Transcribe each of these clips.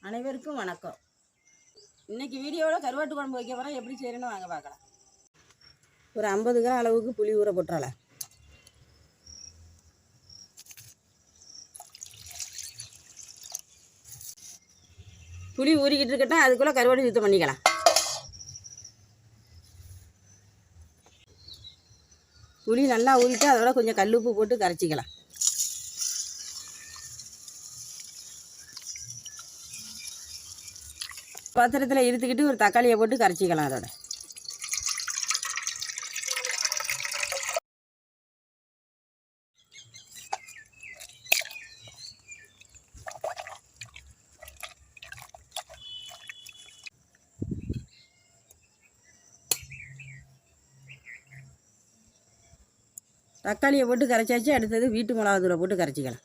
அனைவருக்கும் வணக்கம். இன்றைக்கி வீடியோவில் கருவாட்டு குழம்பு வைக்க போகிறோம். எப்படி செய்யணும்னு வாங்க பார்க்கலாம். ஒரு 50 கிராம் அளவுக்கு புளி ஊற போட்டுறலாம். புளி ஊறிக்கிட்டு இருக்கட்டும், அதுக்குள்ளே கருவாடு சுத்தம் பண்ணிக்கலாம். புளி நல்லா ஊறிட்டு அதோட கொஞ்சம் கல் உப்பு போட்டு கரைச்சிக்கலாம். பாத்திரத்தில் இருத்துக்கிட்டு ஒரு தக்காளியை போட்டு கரைச்சிக்கலாம். அதோட தக்காளியை போட்டு கரைச்சாச்சு. அடுத்தது வீட்டு மிளகாத்தூளை போட்டு கரைச்சிக்கலாம்.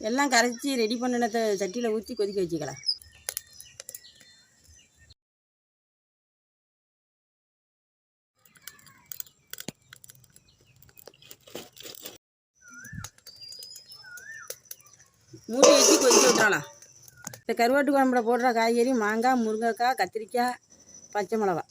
எல்லாம் கரைச்சி ரெடி பண்ணினத்தை சட்டியில் ஊற்றி கொதிக்க வச்சுக்கலாம். மூடி வச்சு கொதிக்க விட்டுறலாம். இந்த கருவாட்டு குழம்புல போடுற காய்கறி மாங்காய், முருங்கைக்காய், கத்திரிக்காய், பச்சை மிளகாய்.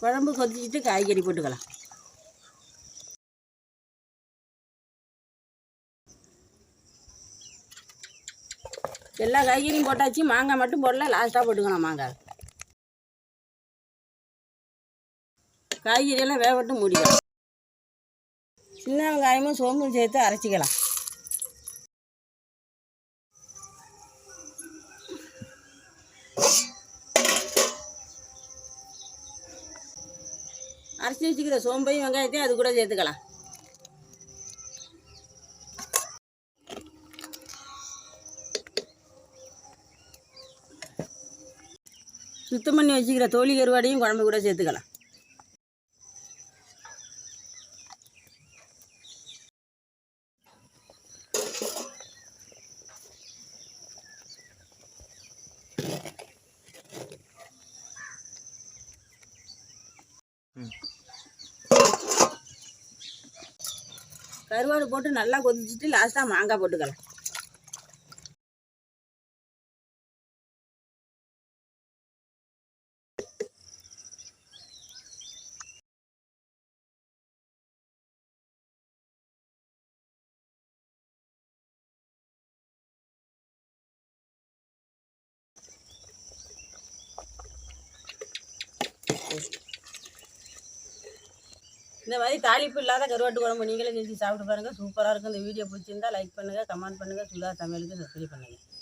குழம்பு கொதிச்சுட்டு காய்கறி போட்டுக்கலாம். எல்லா காய்கறியும் போட்டாச்சு. மாங்காய் மட்டும் போடல, லாஸ்ட்டாக போட்டுக்கலாம். மாங்காய் காய்கறியெல்லாம் வேகட்டும், மூடிக்கலாம். சின்ன வெங்காயமும் சோம்பும் சேர்த்து அரைச்சிக்கலாம். அரைச்சி வச்சுக்கிற சோம்பையும் வெங்காயத்தையும் அது கூட சேர்த்துக்கலாம். சுத்தம் பண்ணி வச்சுக்கிற தோலி கருவாடையும் குழம்பு கூட சேர்த்துக்கலாம். கருவாடு போட்டு நல்லா கொதிச்சுட்டு லாஸ்ட்டாக மாங்காய் போட்டுக்கலாம். இந்த மாதிரி தாளிப்பு இல்லாத கருவாட்டு குழம்பு நீங்களே செஞ்சு சாப்பிட்டு பாருங்கள். சூப்பராக இருக்கும். இந்த வீடியோ பிடிச்சிருந்தா லைக் பண்ணுங்கள், கமெண்ட் பண்ணுங்கள். சுதா சமையலுக்கு சப்ஸ்கிரைப் பண்ணுங்கள்.